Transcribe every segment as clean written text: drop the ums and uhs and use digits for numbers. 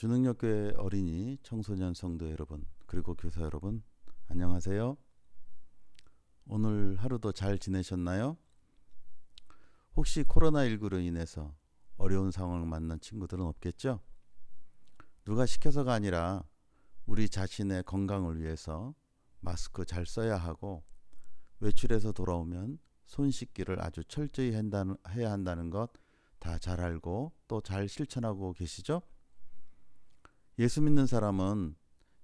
주능력교회 어린이 청소년 성도 여러분, 그리고 교사 여러분, 안녕하세요. 오늘 하루도 잘 지내셨나요? 혹시 코로나19로 인해서 어려운 상황을 만난 친구들은 없겠죠? 누가 시켜서가 아니라 우리 자신의 건강을 위해서 마스크 잘 써야 하고, 외출해서 돌아오면 손 씻기를 아주 철저히 해야 한다는 것 다 잘 알고 또 잘 실천하고 계시죠? 예수 믿는 사람은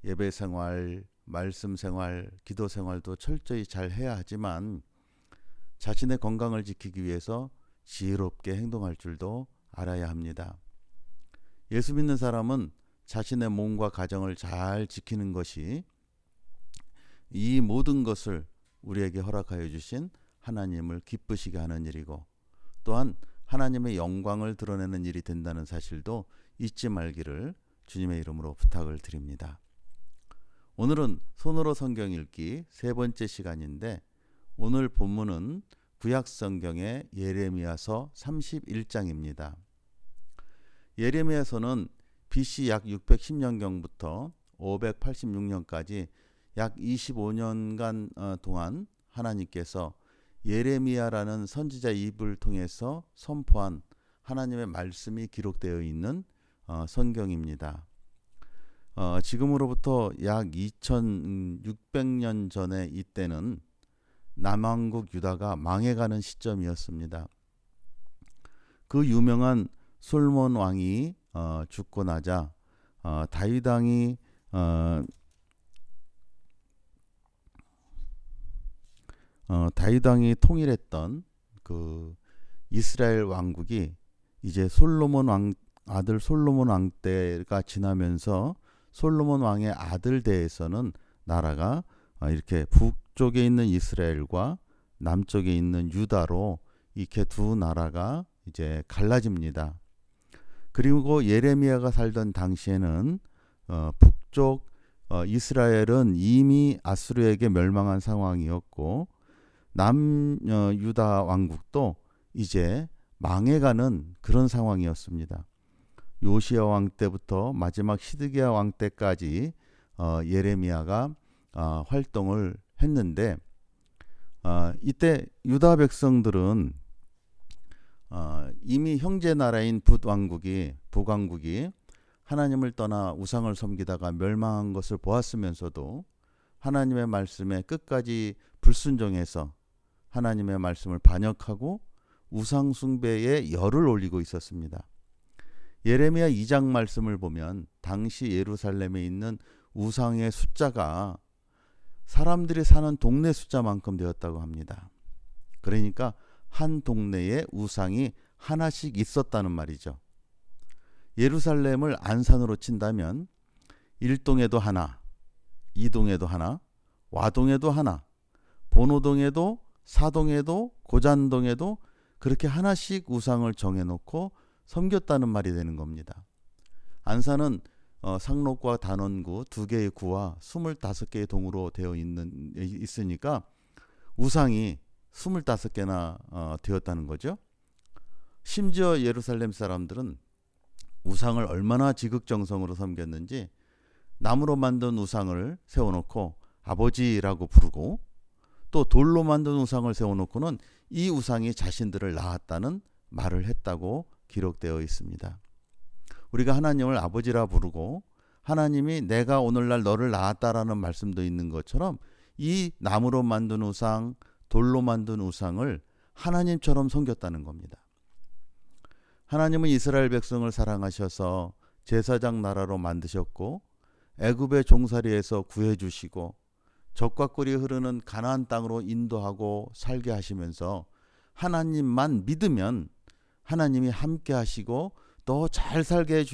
예배 생활, 말씀 생활, 기도 생활도 철저히 잘 해야 하지만 자신의 건강을 지키기 위해서 지혜롭게 행동할 줄도 알아야 합니다. 예수 믿는 사람은 자신의 몸과 가정을 잘 지키는 것이 이 모든 것을 우리에게 허락하여 주신 하나님을 기쁘시게 하는 일이고, 또한 하나님의 영광을 드러내는 일이 된다는 사실도 잊지 말기를 주님의 이름으로 부탁을 드립니다. 오늘은 손으로 성경 읽기 세 번째 시간인데, 오늘 본문은 구약 성경의 예레미야서 31장입니다. 예레미야서는 BC 약 610년경부터 586년까지 약 25년간 동안 하나님께서 예레미야라는 선지자 입을 통해서 선포한 하나님의 말씀이 기록되어 있는 성경입니다. 지금으로부터 약 2600년 전에 이때는 남왕국 유다가 망해가는 시점이었습니다. 그 유명한 솔몬 왕이 죽고 나자 다윗 왕이 통일했던 그 이스라엘 왕국이 이제 아들 솔로몬 왕 때가 지나면서 솔로몬 왕의 아들 대에서는 나라가 이렇게 북쪽에 있는 이스라엘과 남쪽에 있는 유다로 이렇게 두 나라가 이제 갈라집니다. 그리고 예레미야가 살던 당시에는 북쪽 이스라엘은 이미 아수르에게 멸망한 상황이었고, 유다 왕국도 이제 망해가는 그런 상황이었습니다. 요시야 왕 때부터 마지막 시드기야 왕 때까지 예레미야가 활동을 했는데, 이때 유다 백성들은 이미 형제 나라인 북왕국이 하나님을 떠나 우상을 섬기다가 멸망한 것을 보았으면서도 하나님의 말씀에 끝까지 불순종해서 하나님의 말씀을 반역하고 우상 숭배에 열을 올리고 있었습니다. 예레미야 2장 말씀을 보면 당시 예루살렘에 있는 우상의 숫자가 사람들이 사는 동네 숫자만큼 되었다고 합니다. 그러니까 한 동네에 우상이 하나씩 있었다는 말이죠. 예루살렘을 안산으로 친다면 1동에도 하나, 2동에도 하나, 와동에도 하나, 본호동에도, 사동에도, 고잔동에도 그렇게 하나씩 우상을 정해놓고 섬겼다는 말이 되는 겁니다. 안산은 상록과 단원구 두 개의 구와 25개의 동으로 되어 있으니까 우상이 25개나 되었다는 거죠. 심지어 예루살렘 사람들은 우상을 얼마나 지극정성으로 섬겼는지 나무로 만든 우상을 세워놓고 아버지라고 부르고, 또 돌로 만든 우상을 세워놓고는 이 우상이 자신들을 낳았다는 말을 했다고 기록되어 있습니다. 우리가 하나님을 아버지라 부르고 하나님이 내가 오늘날 너를 낳았다라는 말씀도 있는 것처럼 이 나무로 만든 우상, 돌로 만든 우상을 하나님처럼 섬겼다는 겁니다. 하나님은 이스라엘 백성을 사랑하셔서 제사장 나라로 만드셨고, 애굽의 종살이에서 구해주시고 적과 꿀이 흐르는 가나안 땅으로 인도하고 살게 하시면서 하나님만 믿으면 하나님이 함께 하시고 더 잘 살게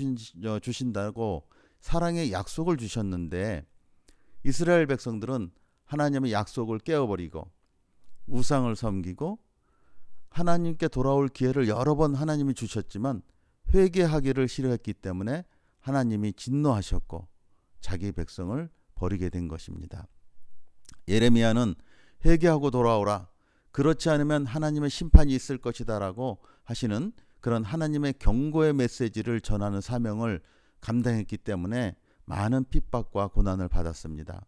주신다고 사랑의 약속을 주셨는데, 이스라엘 백성들은 하나님의 약속을 깨어버리고 우상을 섬기고, 하나님께 돌아올 기회를 여러 번 하나님이 주셨지만 회개하기를 싫어했기 때문에 하나님이 진노하셨고 자기 백성을 버리게 된 것입니다. 예레미야는 회개하고 돌아오라, 그렇지 않으면 하나님의 심판이 있을 것이다 라고 하시는 그런 하나님의 경고의 메시지를 전하는 사명을 감당했기 때문에 많은 핍박과 고난을 받았습니다.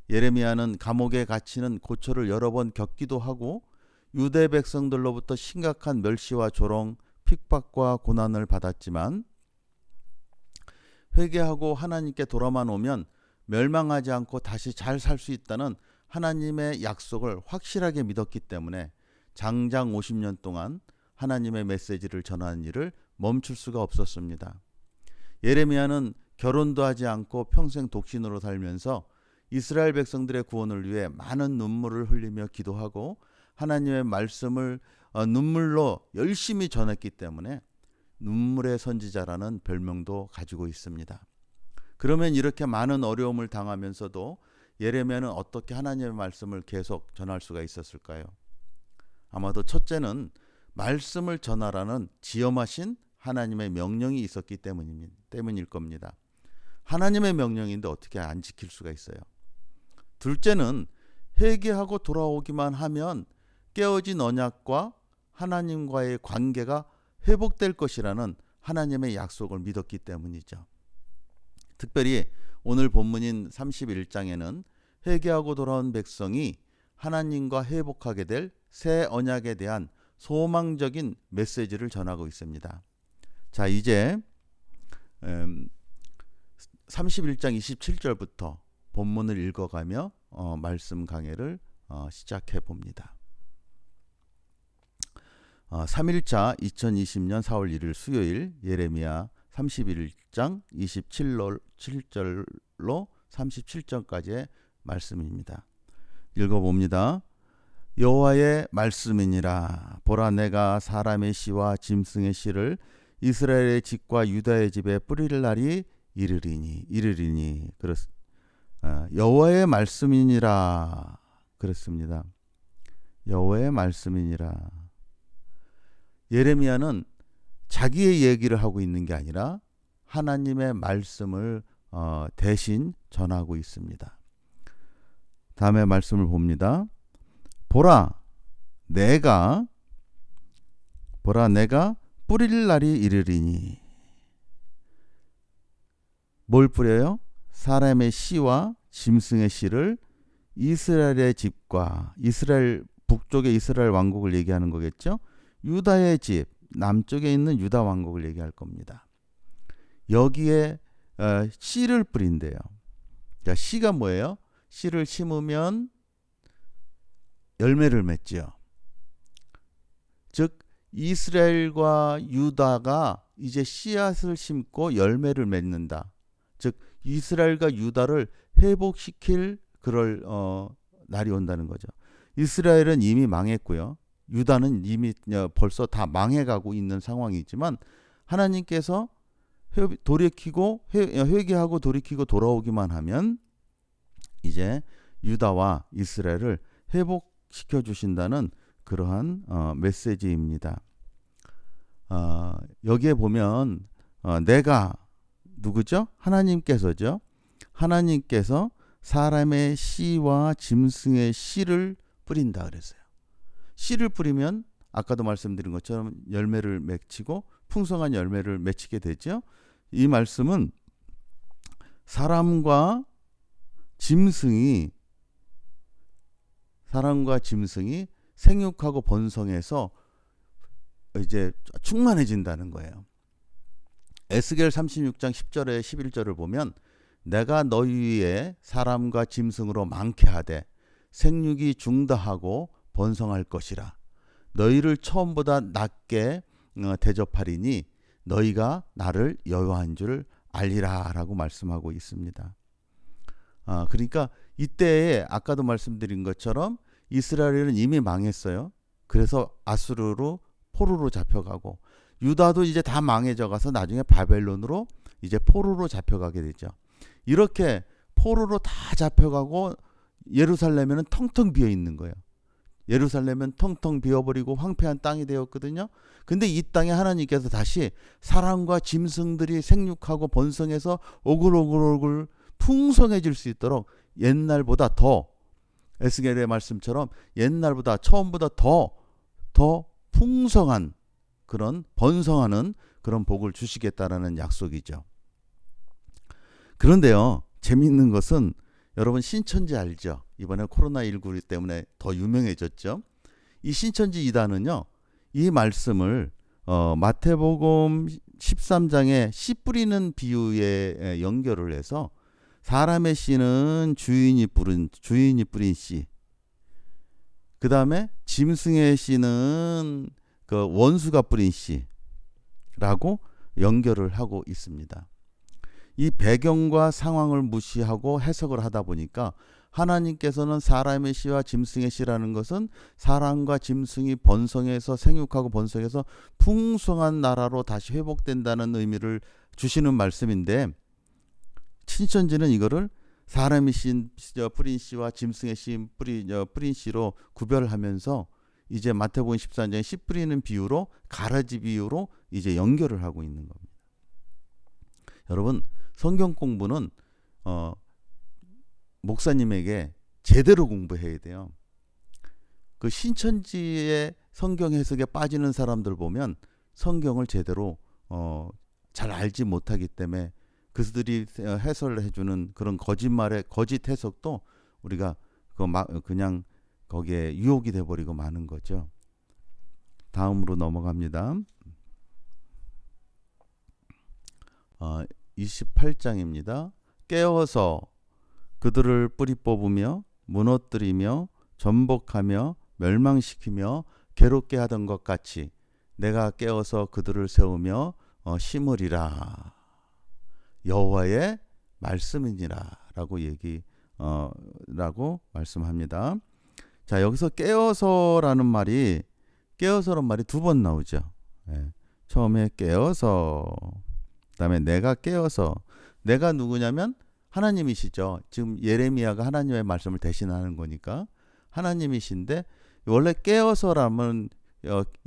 예레미야는 감옥에 갇히는 고초를 여러 번 겪기도 하고 유대 백성들로부터 심각한 멸시와 조롱, 핍박과 고난을 받았지만 회개하고 하나님께 돌아만 오면 멸망하지 않고 다시 잘 살 수 있다는 하나님의 약속을 확실하게 믿었기 때문에 장장 50년 동안 하나님의 메시지를 전하는 일을 멈출 수가 없었습니다. 예레미야는 결혼도 하지 않고 평생 독신으로 살면서 이스라엘 백성들의 구원을 위해 많은 눈물을 흘리며 기도하고 하나님의 말씀을 눈물로 열심히 전했기 때문에 눈물의 선지자라는 별명도 가지고 있습니다. 그러면 이렇게 많은 어려움을 당하면서도 예레미야는 어떻게 하나님의 말씀을 계속 전할 수가 있었을까요? 아마도 첫째는 말씀을 전하라는 지엄하신 하나님의 명령이 있었기 때문일 겁니다. 하나님의 명령인데 어떻게 안 지킬 수가 있어요? 둘째는 회개하고 돌아오기만 하면 깨어진 언약과 하나님과의 관계가 회복될 것이라는 하나님의 약속을 믿었기 때문이죠. 특별히 오늘 본문인 31장에는 회개하고 돌아온 백성이 하나님과 회복하게 될 새 언약에 대한 소망적인 메시지를 전하고 있습니다. 자, 이제 31장 27절부터 본문을 읽어가며 말씀 강해를 시작해 봅니다. 3일차 2020년 4월 1일 수요일 예레미야 31장 27절로 37절까지의 말씀입니다. 읽어봅니다. 여호와의 말씀이니라. 보라, 내가 사람의 씨와 짐승의 씨를 이스라엘의 집과 유다의 집에 뿌릴 날이 이르리니. 여호와의 말씀이니라. 그렇습니다. 여호와의 말씀이니라. 예레미야는 자기의 얘기를 하고 있는 게 아니라 하나님의 말씀을 대신 전하고 있습니다. 다음에 말씀을 봅니다. 보라, 내가 뿌릴 날이 이르리니. 뭘 뿌려요? 사람의 씨와 짐승의 씨를 이스라엘의 집과, 이스라엘 북쪽의 이스라엘 왕국을 얘기하는 거겠죠. 유다의 집, 남쪽에 있는 유다 왕국을 얘기할 겁니다. 여기에 씨를 뿌린대요. 자, 씨가 뭐예요? 씨를 심으면 열매를 맺지요. 즉 이스라엘과 유다가 이제 씨앗을 심고 열매를 맺는다. 즉 이스라엘과 유다를 회복시킬 그럴 날이 온다는 거죠. 이스라엘은 이미 망했고요. 유다는 이미 벌써 다 망해가고 있는 상황이지만 하나님께서 회개하고 돌이키고 돌아오기만 하면 이제 유다와 이스라엘을 회복시켜 주신다는 그러한 메시지입니다. 여기에 보면 내가 누구죠? 하나님께서죠. 하나님께서 사람의 씨와 짐승의 씨를 뿌린다 그랬어요. 씨를 뿌리면 아까도 말씀드린 것처럼 열매를 맺히고 풍성한 열매를 맺히게 되죠. 이 말씀은 사람과 짐승이 생육하고 번성해서 이제 충만해진다는 거예요. 에스겔 36장 10절에 11절을 보면 내가 너희 위에 사람과 짐승으로 많게 하되 생육이 중다하고 번성할 것이라. 너희를 처음보다 낮게 대접하리니 너희가 나를 여호와인 줄 알리라 라고 말씀하고 있습니다. 그러니까 이때에 아까도 말씀드린 것처럼 이스라엘은 이미 망했어요. 그래서 아수르로 포로로 잡혀가고 유다도 이제 다 망해져 가서 나중에 바벨론으로 이제 포로로 잡혀가게 되죠. 이렇게 포로로 다 잡혀가고 예루살렘에는 텅텅 비어 있는 거예요. 예루살렘은 텅텅 비어버리고 황폐한 땅이 되었거든요. 근데 이 땅에 하나님께서 다시 사람과 짐승들이 생육하고 번성해서 오글오글 풍성해질 수 있도록 옛날보다 더, 에스겔의 말씀처럼 옛날보다 처음보다 더 풍성한 그런 번성하는 그런 복을 주시겠다라는 약속이죠. 그런데요, 재미있는 것은 여러분 신천지 알죠? 이번에 코로나19 때문에 더 유명해졌죠. 이 신천지 이단은요, 이 말씀을 마태복음 13장에 씨 뿌리는 비유에 연결을 해서 사람의 씨는 주인이 뿌린 씨, 그 다음에 짐승의 씨는 그 원수가 뿌린 씨라고 연결을 하고 있습니다. 이 배경과 상황을 무시하고 해석을 하다 보니까 하나님께서는 사람의 씨와 짐승의 씨라는 것은 사람과 짐승이 번성해서 생육하고 번성해서 풍성한 나라로 다시 회복된다는 의미를 주시는 말씀인데, 신천지는 이거를 사람의 씨 뿌린 씨와 짐승의 씨 뿌린 씨로 구별하면서 이제 마태복음 14장에 씨 뿌리는 비유로, 가라지 비유로 이제 연결을 하고 있는 겁니다. 여러분, 성경 공부는 목사님에게 제대로 공부해야 돼요. 그 신천지의 성경 해석에 빠지는 사람들 보면 성경을 제대로 잘 알지 못하기 때문에 그들이 해설을 해주는 그런 거짓 해석도 우리가 그냥 거기에 유혹이 돼버리고 마는 거죠. 다음으로 넘어갑니다. 28장입니다. 깨어서 그들을 뿌리 뽑으며 무너뜨리며 전복하며 멸망시키며 괴롭게 하던 것 같이 내가 깨어서 그들을 세우며 심으리라. 여호와의 말씀이니라라고 라고 말씀합니다. 자, 여기서 깨어서라는 말이 두 번 나오죠. 처음에 깨어서, 그다음에 내가 깨어서. 내가 누구냐면 하나님이시죠. 지금 예레미야가 하나님의 말씀을 대신하는 거니까 하나님이신데, 원래 깨어서라면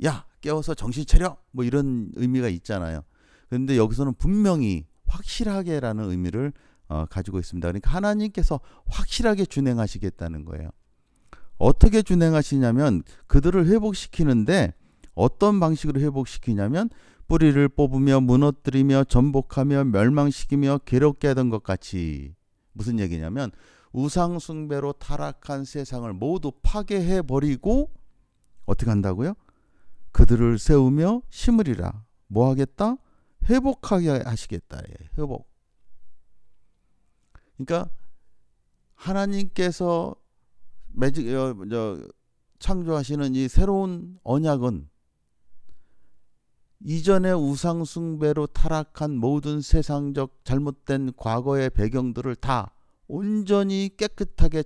야 깨어서 정신 차려 뭐 이런 의미가 있잖아요. 그런데 여기서는 분명히 확실하게라는 의미를 가지고 있습니다. 그러니까 하나님께서 확실하게 준행하시겠다는 거예요. 어떻게 준행하시냐면 그들을 회복시키는데, 어떤 방식으로 회복시키냐면 뿌리를 뽑으며 무너뜨리며 전복하며 멸망시키며 괴롭게 하던 것 같이. 무슨 얘기냐면 우상 숭배로 타락한 세상을 모두 파괴해버리고 어떻게 한다고요? 그들을 세우며 심으리라. 뭐 하겠다? 회복하게 하시겠다. 회복. 그러니까 하나님께서 창조하시는 이 새로운 언약은 이전의 우상 숭배로 타락한 모든 세상적 잘못된 과거의 배경들을 다 온전히 깨끗하게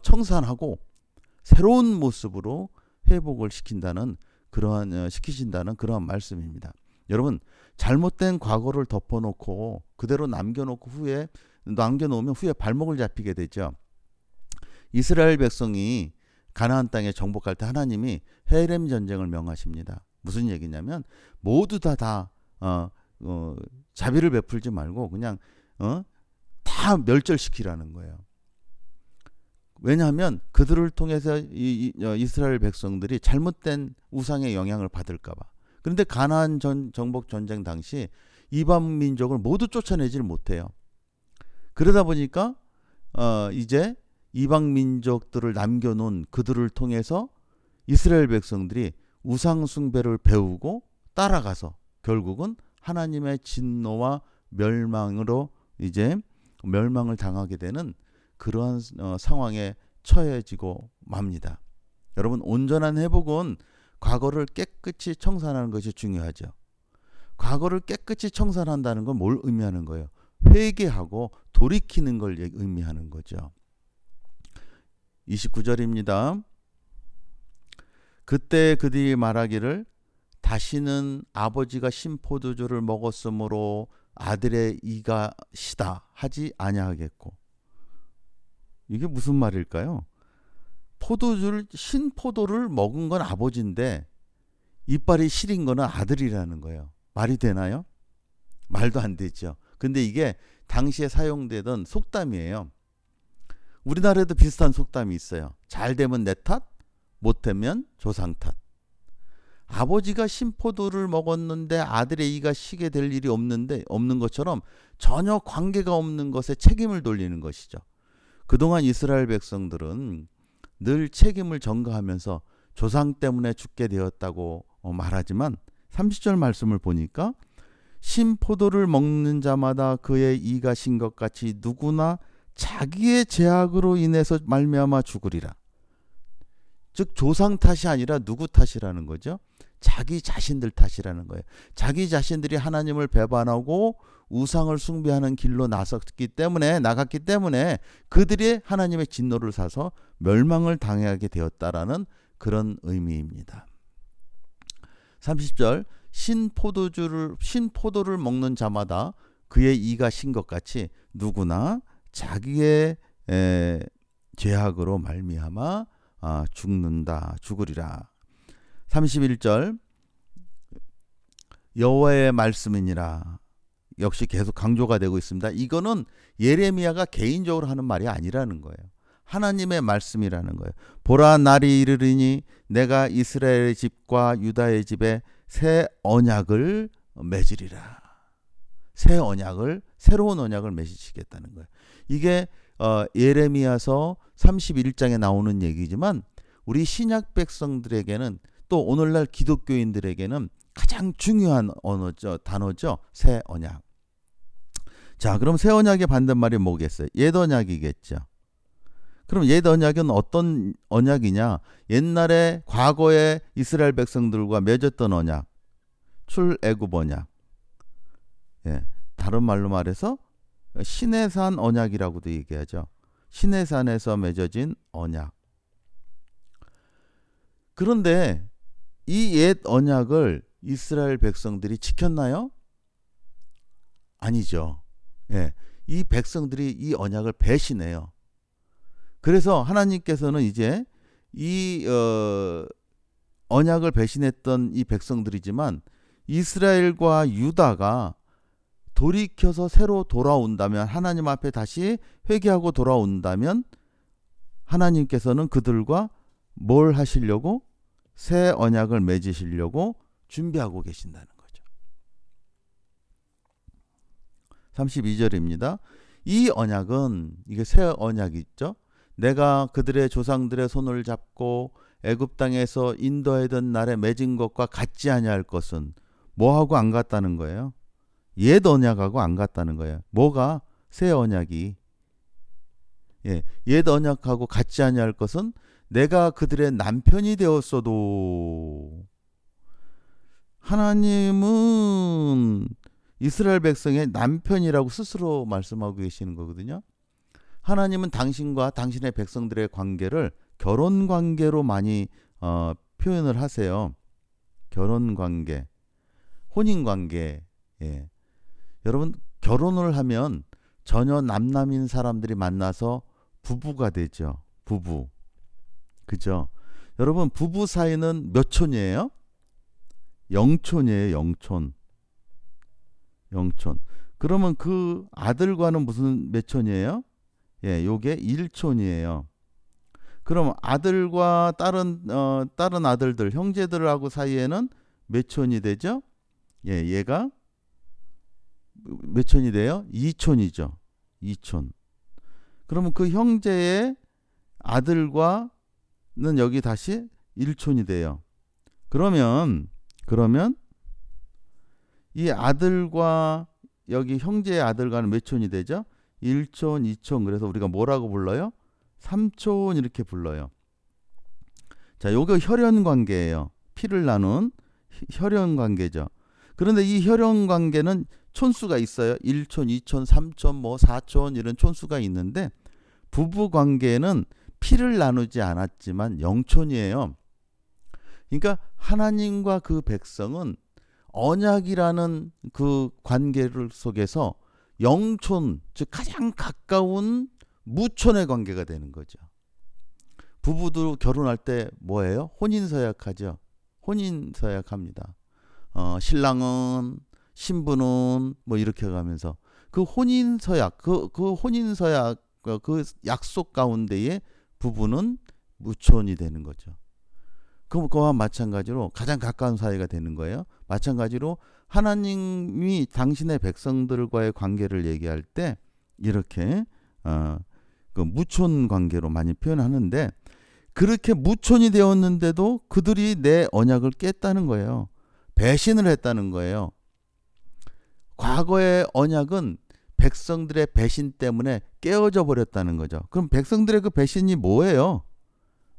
청산하고 새로운 모습으로 회복을 시키신다는 그러한 말씀입니다. 여러분, 잘못된 과거를 덮어놓고 그대로 남겨놓으면 후에 발목을 잡히게 되죠. 이스라엘 백성이 가나안 땅에 정복할 때 하나님이 헤렘 전쟁을 명하십니다. 무슨 얘기냐면 모두 다 자비를 베풀지 말고 그냥 다 멸절시키라는 거예요. 왜냐하면 그들을 통해서 이스라엘 백성들이 잘못된 우상의 영향을 받을까 봐. 그런데 가나안 정복 전쟁 당시 이방 민족을 모두 쫓아내질 못해요. 그러다 보니까 이제 이방 민족들을 남겨놓은 그들을 통해서 이스라엘 백성들이 우상 숭배를 배우고 따라가서 결국은 하나님의 진노와 멸망으로 이제 멸망을 당하게 되는 그러한 상황에 처해지고 맙니다. 여러분, 온전한 회복은 과거를 깨끗이 청산하는 것이 중요하죠. 과거를 깨끗이 청산한다는 건 뭘 의미하는 거예요? 회개하고 돌이키는 걸 의미하는 거죠. 29절입니다. 그때 그들이 말하기를 다시는 아버지가 신 포도주를 먹었으므로 아들의 이가 시다 하지 아니하겠고. 이게 무슨 말일까요? 신 포도를 먹은 건 아버지인데 이빨이 시린 거는 아들이라는 거예요. 말이 되나요? 말도 안 되죠. 근데 이게 당시에 사용되던 속담이에요. 우리나라에도 비슷한 속담이 있어요. 잘 되면 내 탓, 못 되면 조상 탓. 아버지가 신포도를 먹었는데 아들의 이가 시게 될 일이 없는 것처럼 전혀 관계가 없는 것에 책임을 돌리는 것이죠. 그동안 이스라엘 백성들은 늘 책임을 전가하면서 조상 때문에 죽게 되었다고 말하지만 30절 말씀을 보니까 신포도를 먹는 자마다 그의 이가 신 것 같이 누구나 자기의 죄악으로 인해서 말미암아 죽으리라. 즉 조상 탓이 아니라 누구 탓이라는 거죠? 자기 자신들 탓이라는 거예요. 자기 자신들이 하나님을 배반하고 우상을 숭배하는 길로 나갔기 때문에 그들이 하나님의 진노를 사서 멸망을 당하게 되었다라는 그런 의미입니다. 30절 신포도를 먹는 자마다 그의 이가 신 것 같이 누구나 자기의 죄악으로 말미암아 죽으리라. 31절 여호와의 말씀이니라. 역시 계속 강조가 되고 있습니다. 이거는 예레미야가 개인적으로 하는 말이 아니라는 거예요. 하나님의 말씀이라는 거예요. 보라 날이 이르리니 내가 이스라엘의 집과 유다의 집에 새 언약을 맺으리라. 새로운 언약을 맺으시겠다는 거예요. 이게 예레미야서 31장에 나오는 얘기지만 우리 신약 백성들에게는 또 오늘날 기독교인들에게는 가장 중요한 단어죠. 새 언약. 자, 그럼 새 언약의 반대말이 뭐겠어요? 옛 언약이겠죠. 그럼 옛 언약은 어떤 언약이냐? 옛날에 과거에 이스라엘 백성들과 맺었던 언약, 출애굽 언약. 예, 다른 말로 말해서 시내산 언약이라고도 얘기하죠. 시내산에서 맺어진 언약. 그런데 이 옛 언약을 이스라엘 백성들이 지켰나요? 아니죠. 예, 이 백성들이 이 언약을 배신해요. 그래서 하나님께서는 이제 이 언약을 배신했던 이 백성들이지만 이스라엘과 유다가 돌이켜서 새로 돌아온다면, 하나님 앞에 다시 회개하고 돌아온다면 하나님께서는 그들과 뭘 하시려고? 새 언약을 맺으시려고 준비하고 계신다는 거죠. 32절입니다. 이 언약은, 이게 새 언약이 있죠. 내가 그들의 조상들의 손을 잡고 애굽 땅에서 인도하던 날에 맺은 것과 같지 아니할 것은 뭐하고 안 같다는 거예요? 옛 언약하고 안 같다는 거예요. 뭐가? 새 언약이. 예, 옛 언약하고 같지 아니할 것은 내가 그들의 남편이 되었어도. 하나님은 이스라엘 백성의 남편이라고 스스로 말씀하고 계시는 거거든요. 하나님은 당신과 당신의 백성들의 관계를 결혼 관계로 많이 표현을 하세요. 결혼 관계, 혼인 관계. 예. 여러분, 결혼을 하면 전혀 남남인 사람들이 만나서 부부가 되죠. 부부. 그죠? 여러분, 부부 사이는 몇 촌이에요? 영촌이에요. 영촌. 그러면 그 아들과는 무슨 몇 촌이에요? 예, 요게 1촌이에요. 그럼 아들과 다른 아들들, 형제들하고 사이에는 몇 촌이 되죠? 예, 얘가 몇 촌이 돼요? 2촌이죠. 2촌. 그러면 그 형제의 아들과는 여기 다시 1촌이 돼요. 그러면 이 아들과 여기 형제의 아들과는 몇 촌이 되죠? 1촌, 2촌. 그래서 우리가 뭐라고 불러요? 3촌 이렇게 불러요. 자, 요거 혈연 관계예요. 피를 나눈 혈연 관계죠. 그런데 이 혈연 관계는 촌수가 있어요. 1촌, 2촌, 3촌, 뭐 4촌 이런 촌수가 있는데 부부 관계는 피를 나누지 않았지만 영촌이에요. 그러니까 하나님과 그 백성은 언약이라는 그 관계를 속에서 영촌, 즉 가장 가까운 무촌의 관계가 되는 거죠. 부부도 결혼할 때 뭐예요? 혼인서약하죠. 혼인서약합니다. 신랑은, 신부는 뭐 이렇게 가면서 그 혼인서약, 그 혼인서약, 그 약속 가운데에 부부는 무촌이 되는 거죠. 그와 마찬가지로 가장 가까운 사이가 되는 거예요. 마찬가지로 하나님이 당신의 백성들과의 관계를 얘기할 때 이렇게 그 무촌 관계로 많이 표현하는데, 그렇게 무촌이 되었는데도 그들이 내 언약을 깼다는 거예요. 배신을 했다는 거예요. 과거의 언약은 백성들의 배신 때문에 깨어져 버렸다는 거죠. 그럼 백성들의 그 배신이 뭐예요?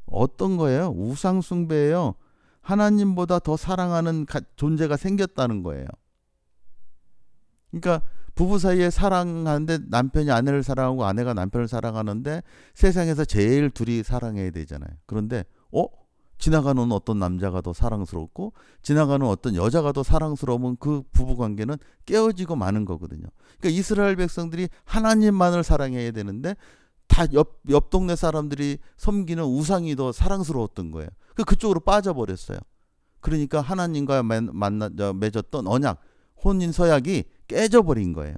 어떤 거예요? 우상 숭배예요. 하나님보다 더 사랑하는 존재가 생겼다는 거예요. 그러니까 부부 사이에 사랑하는데 남편이 아내를 사랑하고 아내가 남편을 사랑하는데 세상에서 제일 둘이 사랑해야 되잖아요. 그런데 지나가는 어떤 남자가 더 사랑스럽고 지나가는 어떤 여자가 더 사랑스러우면 그 부부 관계는 깨어지고 마는 거거든요. 그러니까 이스라엘 백성들이 하나님만을 사랑해야 되는데 다 옆 동네 사람들이 섬기는 우상이 더 사랑스러웠던 거예요. 그쪽으로 빠져버렸어요. 그러니까 하나님과 맺었던 언약, 혼인 서약이 깨져버린 거예요.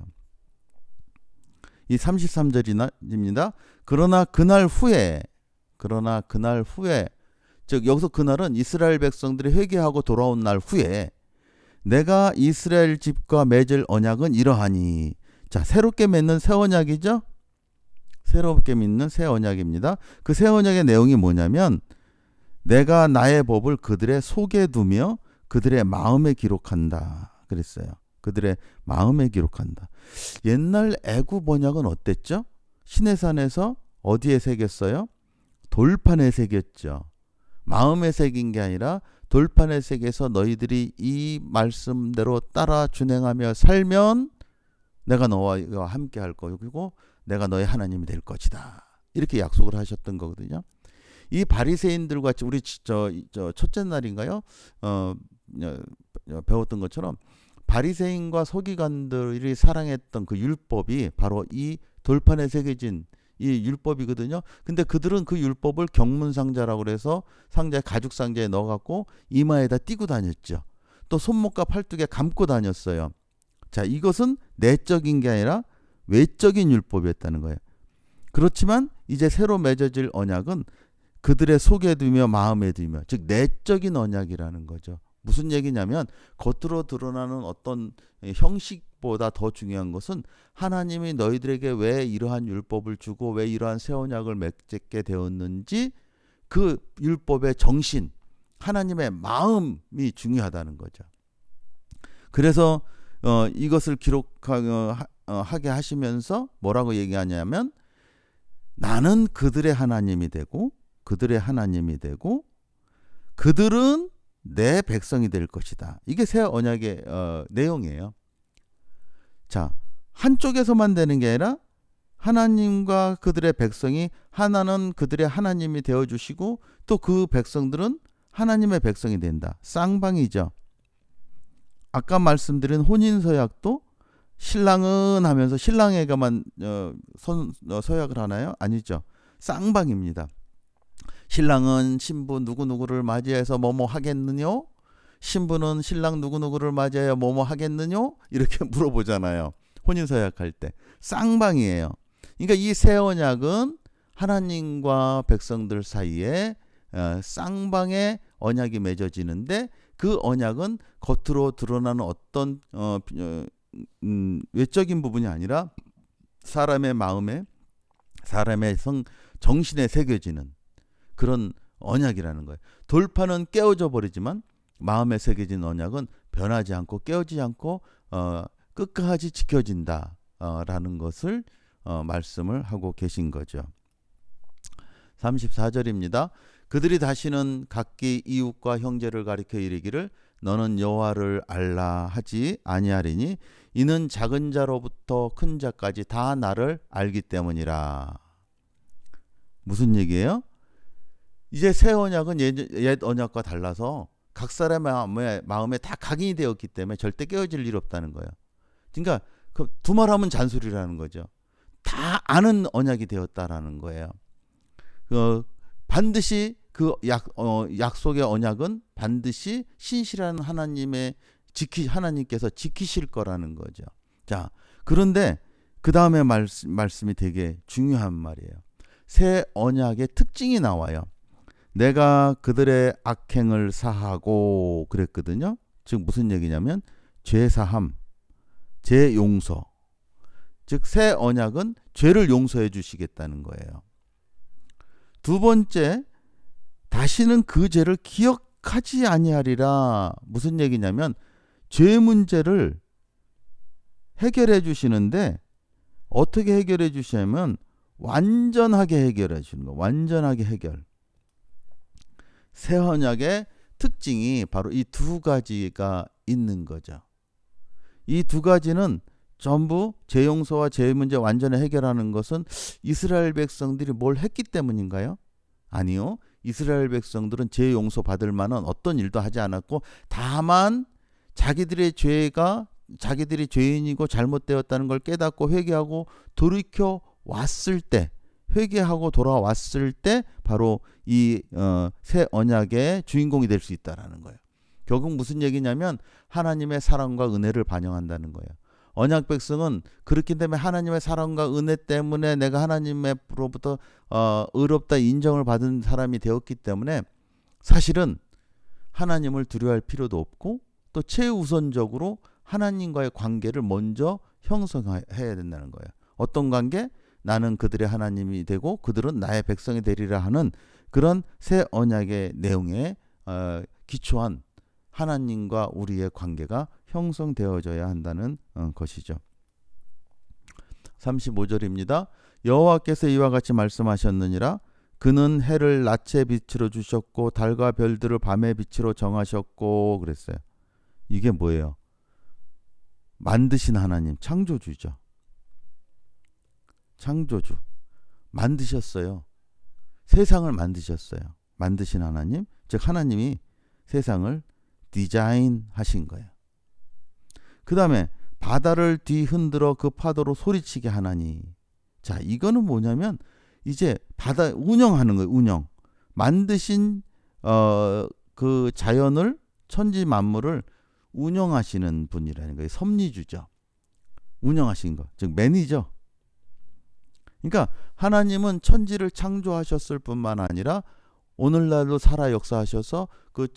이 33절입니다. 그러나 그날 후에, 즉 여기서 그날은 이스라엘 백성들이 회개하고 돌아온 날 후에 내가 이스라엘 집과 맺을 언약은 이러하니. 자, 새롭게 맺는 새 언약이죠. 새롭게 맺는 새 언약입니다. 그 새 언약의 내용이 뭐냐면 내가 나의 법을 그들의 속에 두며 그들의 마음에 기록한다 그랬어요. 그들의 마음에 기록한다. 옛날 애굽 언약은 어땠죠? 시내산에서 어디에 새겼어요? 돌판에 새겼죠. 마음에 새긴 게 아니라 돌판에 새겨서 너희들이 이 말씀대로 따라 준행하며 살면 내가 너와 함께 할 거고 내가 너의 하나님이 될 것이다. 이렇게 약속을 하셨던 거거든요. 이 바리새인들 같이 우리 첫째 날인가요? 배웠던 것처럼 바리새인과 서기관들이 사랑했던 그 율법이 바로 이 돌판에 새겨진 이 율법이거든요. 근데 그들은 그 율법을 경문상자라고 그래서 상자에 가죽 상자에 넣어갖고 이마에다 띄고 다녔죠. 또 손목과 팔뚝에 감고 다녔어요. 자, 이것은 내적인 게 아니라 외적인 율법이었다는 거예요. 그렇지만 이제 새로 맺어질 언약은 그들의 속에 두며 마음에 두며, 즉 내적인 언약이라는 거죠. 무슨 얘기냐면 겉으로 드러나는 어떤 형식보다 더 중요한 것은 하나님이 너희들에게 왜 이러한 율법을 주고 왜 이러한 새 언약을 맺게 되었는지 그 율법의 정신, 하나님의 마음이 중요하다는 거죠. 그래서 이것을 기록하게 하시면서 뭐라고 얘기하냐면 나는 그들의 하나님이 되고 그들은 내 백성이 될 것이다. 이게 새 언약의 내용이에요. 자, 한쪽에서만 되는 게 아니라 하나님과 그들의 백성이 하나는 그들의 하나님이 되어주시고 또 그 백성들은 하나님의 백성이 된다. 쌍방이죠. 아까 말씀드린 혼인서약도 신랑은 하면서 신랑에게만 서약을 하나요? 아니죠. 쌍방입니다. 신랑은 신부 누구누구를 맞이해서 뭐뭐 하겠느뇨? 신부는 신랑 누구누구를 맞이하여 뭐뭐 하겠느뇨? 이렇게 물어보잖아요. 혼인서약할 때. 쌍방이에요. 그러니까 이 새 언약은 하나님과 백성들 사이에 쌍방의 언약이 맺어지는데 그 언약은 겉으로 드러나는 어떤 외적인 부분이 아니라 사람의 마음에, 사람의 정신에 새겨지는 그런 언약이라는 거예요. 돌판은 깨어져 버리지만 마음에 새겨진 언약은 변하지 않고 깨어지지 않고 끝까지 지켜진다라는 것을 말씀을 하고 계신 거죠. 34절입니다. 그들이 다시는 각기 이웃과 형제를 가리켜 이르기를 너는 여호와를 알라 하지 아니하리니 이는 작은 자로부터 큰 자까지 다 나를 알기 때문이라. 무슨 얘기예요? 이제 새 언약은 옛 언약과 달라서 각 사람의 마음에 다 각인이 되었기 때문에 절대 깨어질 일 없다는 거예요. 그러니까 그 두말하면 잔소리라는 거죠. 다 아는 언약이 되었다라는 거예요. 반드시 그 약속의 언약은 반드시 신실한 하나님께서 지키실 거라는 거죠. 자, 그런데 그 다음에 말씀이 되게 중요한 말이에요. 새 언약의 특징이 나와요. 내가 그들의 악행을 사하고 그랬거든요. 즉 무슨 얘기냐면 죄사함, 죄용서. 즉 새 언약은 죄를 용서해 주시겠다는 거예요. 두 번째, 다시는 그 죄를 기억하지 아니하리라. 무슨 얘기냐면 죄 문제를 해결해 주시는데 어떻게 해결해 주시냐면 완전하게 해결해 주는 거. 완전하게 해결. 새 언약의 특징이 바로 이 두 가지가 있는 거죠. 이 두 가지는 전부 죄 용서와 죄 문제 완전히 해결하는 것은 이스라엘 백성들이 뭘 했기 때문인가요? 아니요. 이스라엘 백성들은 죄 용서 받을 만한 어떤 일도 하지 않았고 다만 자기들의 죄가 자기들이 죄인이고 잘못되었다는 걸 깨닫고 회개하고 돌이켜 왔을 때, 회개하고 돌아왔을 때 바로 이 새 언약의 주인공이 될 수 있다라는 거예요. 결국 무슨 얘기냐면 하나님의 사랑과 은혜를 반영한다는 거예요. 언약 백성은 그렇기 때문에 하나님의 사랑과 은혜 때문에 내가 하나님으로부터 의롭다 인정을 받은 사람이 되었기 때문에 사실은 하나님을 두려워할 필요도 없고 또 최우선적으로 하나님과의 관계를 먼저 형성해야 된다는 거예요. 어떤 관계? 나는 그들의 하나님이 되고 그들은 나의 백성이 되리라 하는 그런 새 언약의 내용에 기초한 하나님과 우리의 관계가 형성되어져야 한다는 것이죠. 35절입니다. 여호와께서 이와 같이 말씀하셨느니라. 그는 해를 낮의 빛으로 주셨고 달과 별들을 밤의 빛으로 정하셨고 그랬어요. 이게 뭐예요? 만드신 하나님, 창조주죠. 창조주. 만드셨어요. 세상을 만드셨어요. 만드신 하나님, 즉 하나님이 세상을 디자인하신 거예요. 그 다음에 바다를 뒤흔들어 그 파도로 소리치게 하나니. 자, 이거는 뭐냐면 이제 바다 운영하는 거예요. 운영. 만드신 그 자연을 천지 만물을 운영하시는 분이라는 거예요. 섭리주죠. 운영하신 거. 즉 매니저. 그러니까 하나님은 천지를 창조하셨을 뿐만 아니라 오늘날도 살아 역사하셔서 그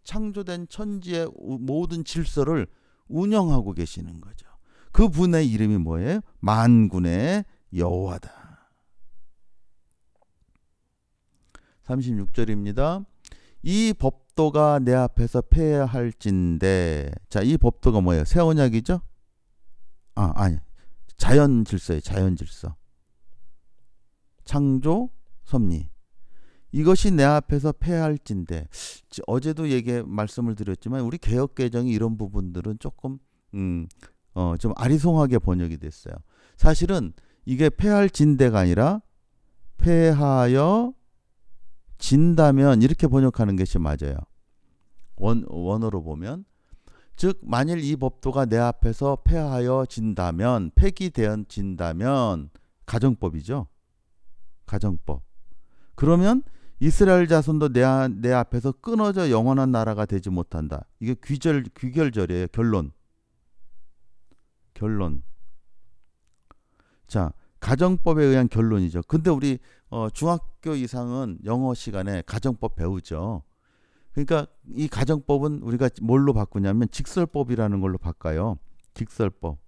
창조된 천지의 모든 질서를 운영하고 계시는 거죠. 그 분의 이름이 뭐예요? 만군의 여호와다. 36절입니다. 이 법도가 내 앞에서 폐하할진대. 자, 이 법도가 뭐예요? 새 언약이죠? 아니. 자연 질서예요. 자연 질서. 창조, 섭리. 이것이 내 앞에서 폐할진대. 어제도 말씀을 드렸지만 우리 개역개정이 이런 부분들은 조금 좀 아리송하게 번역이 됐어요. 사실은 이게 폐할진대가 아니라 폐하여 진다면 이렇게 번역하는 것이 맞아요. 원어로 보면 즉 만일 이 법도가 내 앞에서 폐하여 진다면 폐기되어진다면 가정법이죠. 가정법. 그러면 이스라엘 자손도 내 앞에서 끊어져 영원한 나라가 되지 못한다. 이게 귀결절이에요. 결론. 자, 가정법에 의한 결론이죠. 근데 우리 중학교 이상은 영어 시간에 가정법 배우죠. 그러니까 이 가정법은 우리가 뭘로 바꾸냐면 직설법이라는 걸로 바꿔요. 직설법.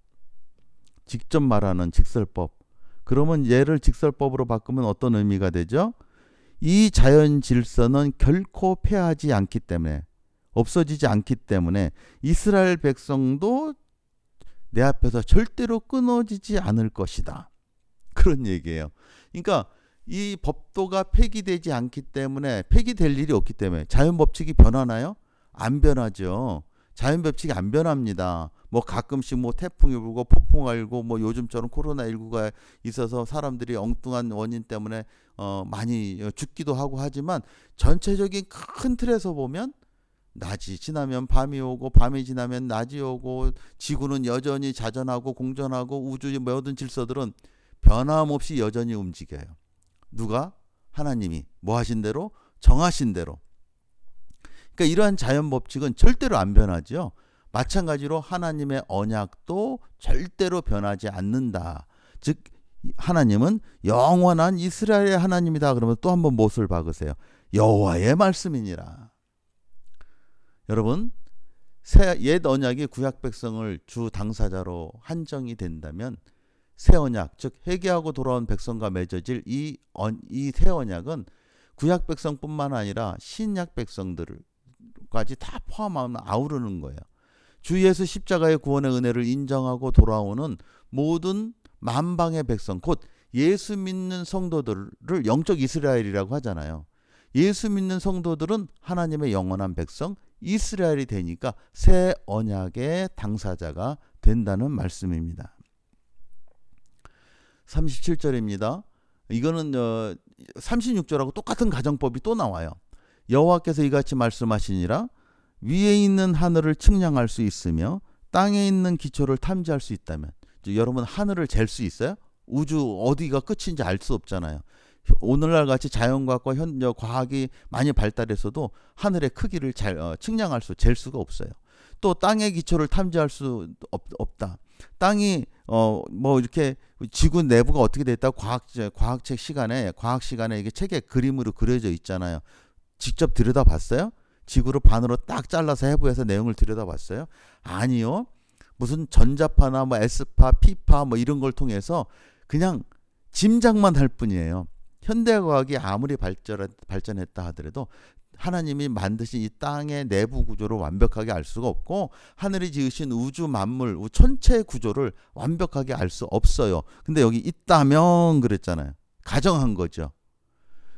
직접 말하는 직설법. 그러면 얘를 직설법으로 바꾸면 어떤 의미가 되죠? 이 자연 질서는 결코 폐하지 않기 때문에, 없어지지 않기 때문에 이스라엘 백성도 내 앞에서 절대로 끊어지지 않을 것이다. 그런 얘기예요. 그러니까 이 법도가 폐기되지 않기 때문에, 폐기될 일이 없기 때문에 자연 법칙이 변하나요? 안 변하죠. 자연 법칙이 안 변합니다. 뭐 가끔씩 뭐 태풍이 불고 폭풍이 불고 뭐 요즘처럼 코로나19가 있어서 사람들이 엉뚱한 원인 때문에 많이 죽기도 하고 하지만 전체적인 큰 틀에서 보면 낮이 지나면 밤이 오고 밤이 지나면 낮이 오고 지구는 여전히 자전하고 공전하고 우주의 모든 질서들은 변함없이 여전히 움직여요. 누가? 하나님이 뭐 하신 대로? 정하신 대로. 그러니까 이러한 자연 법칙은 절대로 안 변하죠. 마찬가지로 하나님의 언약도 절대로 변하지 않는다. 즉 하나님은 영원한 이스라엘의 하나님이다. 그러면 또 한번 못을 박으세요. 여호와의 말씀이니라. 여러분, 옛 언약이 구약 백성을 주 당사자로 한정이 된다면 새 언약, 즉 회개하고 돌아온 백성과 맺어질 이 새 언약은 구약 백성뿐만 아니라 신약 백성들까지 다 포함하면 아우르는 거예요. 주 예수 십자가의 구원의 은혜를 인정하고 돌아오는 모든 만방의 백성, 곧 예수 믿는 성도들을 영적 이스라엘이라고 하잖아요. 예수 믿는 성도들은 하나님의 영원한 백성 이스라엘이 되니까 새 언약의 당사자가 된다는 말씀입니다. 37절입니다. 이거는 36절하고 똑같은 가정법이 또 나와요. 여호와께서 이같이 말씀하시니라. 위에 있는 하늘을 측량할 수 있으며 땅에 있는 기초를 탐지할 수 있다면, 여러분 하늘을 잴 수 있어요? 우주 어디가 끝인지 알 수 없잖아요. 오늘날 같이 자연과학과 과학이 많이 발달해서도 하늘의 크기를 잘 측량할 잴 수가 없어요. 또 땅의 기초를 탐지할 수 없다. 땅이 뭐 이렇게 지구 내부가 어떻게 됐다 과학 시간에 이게 책에 그림으로 그려져 있잖아요. 직접 들여다봤어요? 지구를 반으로 딱 잘라서 해부해서 내용을 들여다봤어요? 아니요. 무슨 전자파나 뭐 S파, P파 뭐 이런 걸 통해서 그냥 짐작만 할 뿐이에요. 현대과학이 아무리 발전했다 하더라도 하나님이 만드신 이 땅의 내부 구조를 완벽하게 알 수가 없고 하늘이 지으신 우주 만물, 천체 구조를 완벽하게 알 수 없어요. 근데 여기 있다면 그랬잖아요. 가정한 거죠.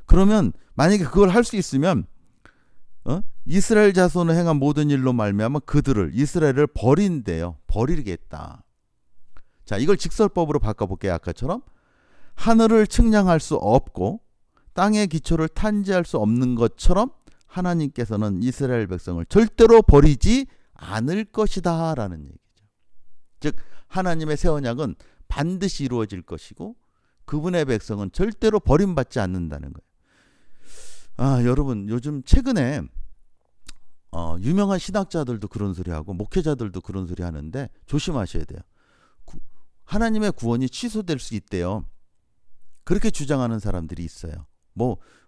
그러면 만약에 그걸 할 수 있으면 이스라엘 자손을 행한 모든 일로 말미암아 그들을 이스라엘을 버린대요. 버리겠다. 자, 이걸 직설법으로 바꿔볼게요. 아까처럼 하늘을 측량할 수 없고 땅의 기초를 탐지할 수 없는 것처럼 하나님께서는 이스라엘 백성을 절대로 버리지 않을 것이다 라는 얘기죠. 즉 하나님의 새 언약은 반드시 이루어질 것이고 그분의 백성은 절대로 버림받지 않는다는 거예요. 여러분 요즘 최근에 유명한 신학자들도 그런 소리 하고 목회자들도 그런 소리 하는데 조심하셔야 돼요. 하나님의 구원이 취소될 수 있대요. 그렇게 주장하는 사람들이 있어요.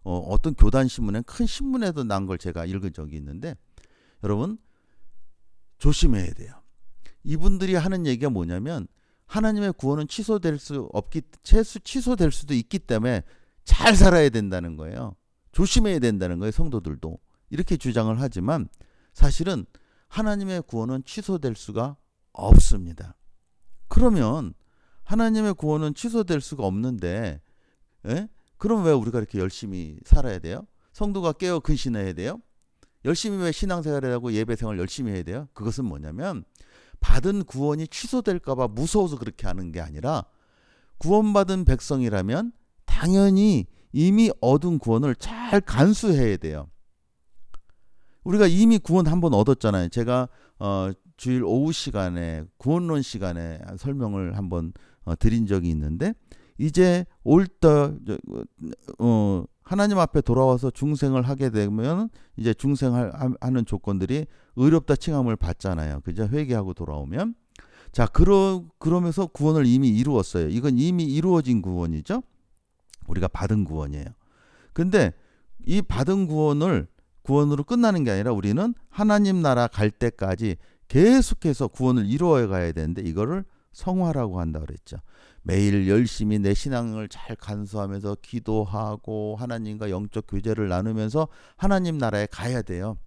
어떤 교단 신문에 큰 신문에도 난 걸 제가 읽은 적이 있는데 여러분 조심해야 돼요. 이분들이 하는 얘기가 뭐냐면 하나님의 구원은 취소될 수도 있기 때문에 잘 살아야 된다는 거예요. 조심해야 된다는 거예요. 성도들도 이렇게 주장을 하지만 사실은 하나님의 구원은 취소될 수가 없습니다. 그러면 하나님의 구원은 취소될 수가 없는데 그럼 왜 우리가 이렇게 열심히 살아야 돼요? 성도가 깨어 근신해야 돼요? 열심히 왜 신앙생활을 하고 예배생활을 열심히 해야 돼요? 그것은 뭐냐면 받은 구원이 취소될까 봐 무서워서 그렇게 하는 게 아니라 구원받은 백성이라면 당연히 이미 얻은 구원을 잘 간수해야 돼요. 우리가 이미 구원 한번 얻었잖아요. 제가 주일 오후 시간에 구원론 시간에 설명을 한번 드린 적이 있는데 이제 하나님 앞에 돌아와서 중생을 하게 되면 이제 중생하는 조건들이 의롭다 칭함을 받잖아요. 그죠? 회개하고 돌아오면. 자, 그러면서 구원을 이미 이루었어요. 이건 이미 이루어진 구원이죠. 우리가 받은 구원이에요. 근데 이 받은 구원으로 끝나는 게 아니라 우리는 하나님 나라 갈 때까지 계속해서 구원을 이루어 가야 되는데 이거를 성화라고 한다 그랬죠. 매일 열심히 내 신앙을 잘 간수하면서 기도하고 하나님과 영적 교제를 나누면서 하나님 나라에 가야 돼요.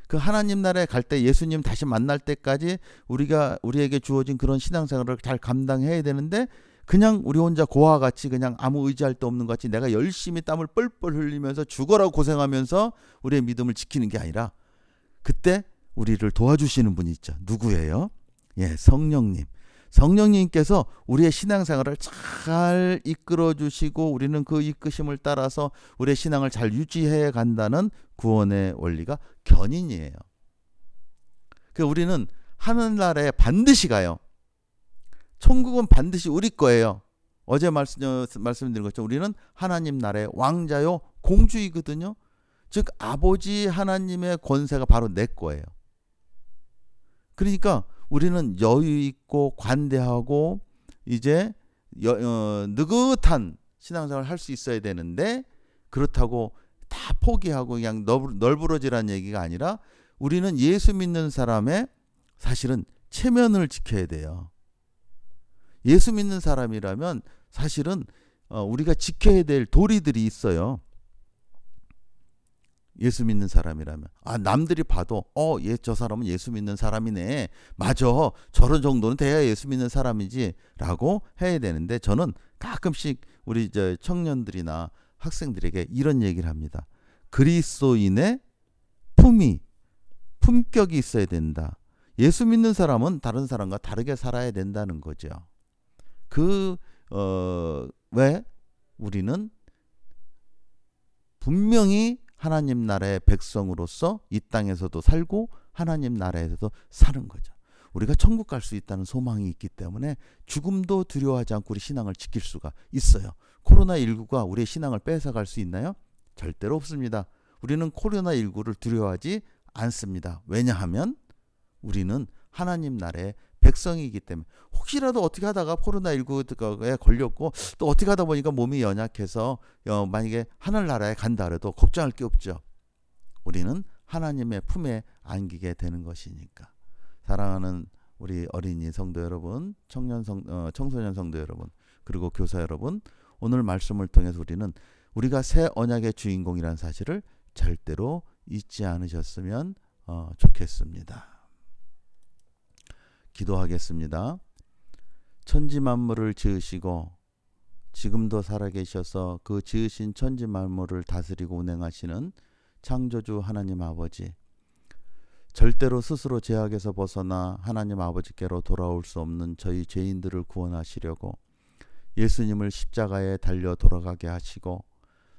그 하나님 나라에 갈 때 예수님 다시 만날 때까지 우리에게 주어진 그런 신앙생활을 잘 감당해야 되는데 그냥 우리 혼자 고아와 같이 그냥 아무 의지할 데 없는 것 같이 내가 열심히 땀을 뻘뻘 흘리면서 죽어라 고생하면서 우리의 믿음을 지키는 게 아니라 그때 우리를 도와주시는 분이 있죠. 누구예요? 성령님. 성령님께서 우리의 신앙생활을 잘 이끌어 주시고 우리는 그 이끄심을 따라서 우리의 신앙을 잘 유지해 간다는 구원의 원리가 견인이에요. 우리는 하늘나라에 반드시 가요. 천국은 반드시 우리 거예요. 어제 말씀드린 것처럼 우리는 하나님 나라의 왕자요 공주이거든요. 즉 아버지 하나님의 권세가 바로 내 거예요. 그러니까 우리는 여유 있고 관대하고 이제 느긋한 신앙생활을 할 수 있어야 되는데 그렇다고 다 포기하고 그냥 널브러지라는 얘기가 아니라 우리는 예수 믿는 사람의 사실은 체면을 지켜야 돼요. 예수 믿는 사람이라면 사실은 우리가 지켜야 될 도리들이 있어요. 예수 믿는 사람이라면 남들이 봐도 저 사람은 예수 믿는 사람이네. 맞아. 저런 정도는 돼야 예수 믿는 사람이지 라고 해야 되는데 저는 가끔씩 우리 청년들이나 학생들에게 이런 얘기를 합니다. 그리스도인의 품격이 있어야 된다. 예수 믿는 사람은 다른 사람과 다르게 살아야 된다는 거죠. 왜 우리는 분명히 하나님 나라의 백성으로서 이 땅에서도 살고 하나님 나라에서도 사는 거죠. 우리가 천국 갈 수 있다는 소망이 있기 때문에 죽음도 두려워하지 않고 우리 신앙을 지킬 수가 있어요. 코로나19가 우리의 신앙을 뺏어갈 수 있나요? 절대로 없습니다. 우리는 코로나19를 두려워하지 않습니다. 왜냐하면 우리는 하나님 나라의 백성이기 때문에 혹시라도 어떻게 하다가 코로나19에 걸렸고 또 어떻게 하다 보니까 몸이 연약해서 만약에 하늘나라에 간다 해도 걱정할 게 없죠. 우리는 하나님의 품에 안기게 되는 것이니까. 사랑하는 우리 어린이 성도 여러분, 청소년 성도 여러분, 그리고 교사 여러분, 오늘 말씀을 통해서 우리는 우리가 새 언약의 주인공이라는 사실을 절대로 잊지 않으셨으면 좋겠습니다. 기도하겠습니다. 천지 만물을 지으시고 지금도 살아계셔서 그 지으신 천지 만물을 다스리고 운행하시는 창조주 하나님 아버지, 절대로 스스로 죄악에서 벗어나 하나님 아버지께로 돌아올 수 없는 저희 죄인들을 구원하시려고 예수님을 십자가에 달려 돌아가게 하시고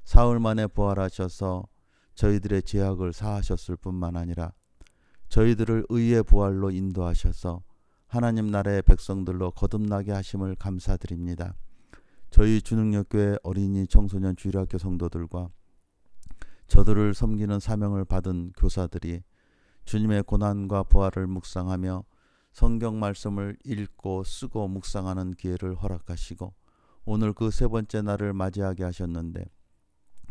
사흘 만에 부활하셔서 저희들의 죄악을 사하셨을 뿐만 아니라 저희들을 의의 부활로 인도하셔서 하나님 나라의 백성들로 거듭나게 하심을 감사드립니다. 저희 주능력교회 어린이 청소년 주일학교 성도들과 저들을 섬기는 사명을 받은 교사들이 주님의 고난과 부활을 묵상하며 성경 말씀을 읽고 쓰고 묵상하는 기회를 허락하시고 오늘 그 세 번째 날을 맞이하게 하셨는데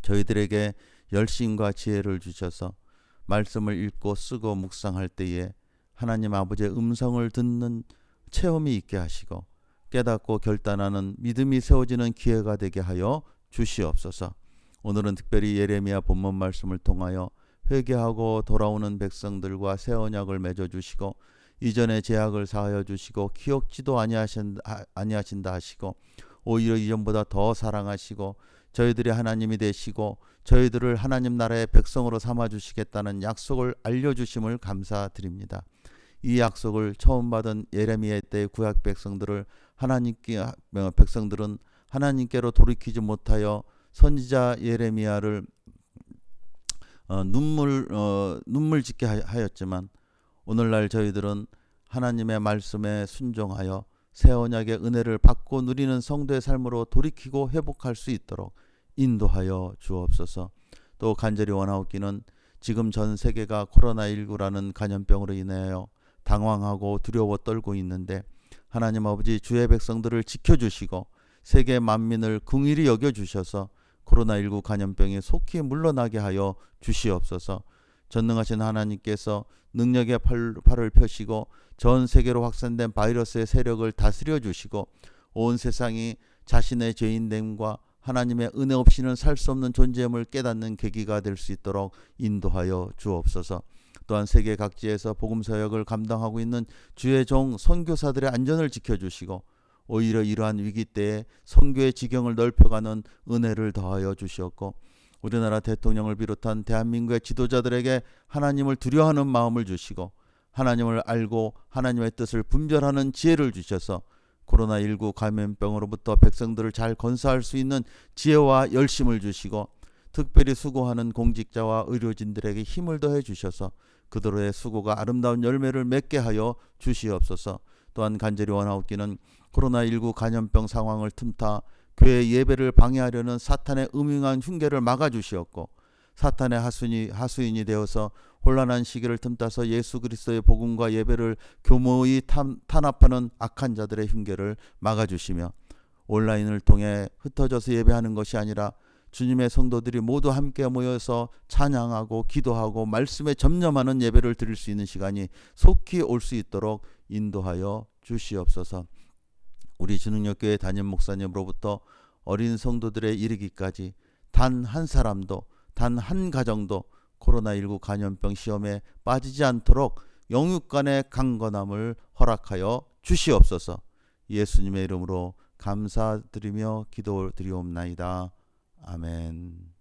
저희들에게 열심과 지혜를 주셔서 말씀을 읽고 쓰고 묵상할 때에 하나님 아버지의 음성을 듣는 체험이 있게 하시고 깨닫고 결단하는 믿음이 세워지는 기회가 되게 하여 주시옵소서. 오늘은 특별히 예레미야 본문 말씀을 통하여 회개하고 돌아오는 백성들과 새 언약을 맺어주시고 이전의 죄악을 사하여 주시고 기억지도 아니하신다 하시고 오히려 이전보다 더 사랑하시고 저희들이 하나님이 되시고 저희들을 하나님 나라의 백성으로 삼아주시겠다는 약속을 알려주심을 감사드립니다. 이 약속을 처음 받은 예레미야 때의 구약 백성들은 하나님께로 돌이키지 못하여 선지자 예레미야를 눈물 짓게 하였지만 오늘날 저희들은 하나님의 말씀에 순종하여 새 언약의 은혜를 받고 누리는 성도의 삶으로 돌이키고 회복할 수 있도록 인도하여 주옵소서. 또 간절히 원하옵기는 지금 전 세계가 코로나19라는 간염병으로 인하여 당황하고 두려워 떨고 있는데 하나님 아버지 주의 백성들을 지켜주시고 세계 만민을 긍휼히 여겨주셔서 코로나19 간염병이 속히 물러나게 하여 주시옵소서. 전능하신 하나님께서 능력의 팔을 펴시고 전 세계로 확산된 바이러스의 세력을 다스려 주시고 온 세상이 자신의 죄인됨과 하나님의 은혜 없이는 살 수 없는 존재임을 깨닫는 계기가 될 수 있도록 인도하여 주옵소서. 또한 세계 각지에서 복음 사역을 감당하고 있는 주의 종 선교사들의 안전을 지켜주시고 오히려 이러한 위기 때에 선교의 지경을 넓혀가는 은혜를 더하여 주시옵고 우리나라 대통령을 비롯한 대한민국의 지도자들에게 하나님을 두려워하는 마음을 주시고 하나님을 알고 하나님의 뜻을 분별하는 지혜를 주셔서 코로나19 감염병으로부터 백성들을 잘 건사할 수 있는 지혜와 열심을 주시고 특별히 수고하는 공직자와 의료진들에게 힘을 더해 주셔서 그들의 수고가 아름다운 열매를 맺게 하여 주시옵소서. 또한 간절히 원하옵기는 코로나19 감염병 상황을 틈타 교회 예배를 방해하려는 사탄의 음흉한 흉계를 막아주시옵고 사탄의 하수인이 되어서 혼란한 시기를 틈타서 예수 그리스도의 복음과 예배를 교모히 탄압하는 악한 자들의 흉계를 막아주시며 온라인을 통해 흩어져서 예배하는 것이 아니라 주님의 성도들이 모두 함께 모여서 찬양하고 기도하고 말씀에 점념하는 예배를 드릴 수 있는 시간이 속히 올 수 있도록 인도하여 주시옵소서. 우리 주능력교회 담임 목사님으로부터 어린 성도들에 이르기까지 단 한 사람도, 단 한 가정도 코로나19 감염병 시험에 빠지지 않도록 영육간의 강건함을 허락하여 주시옵소서. 예수님의 이름으로 감사드리며 기도드리옵나이다. 아멘.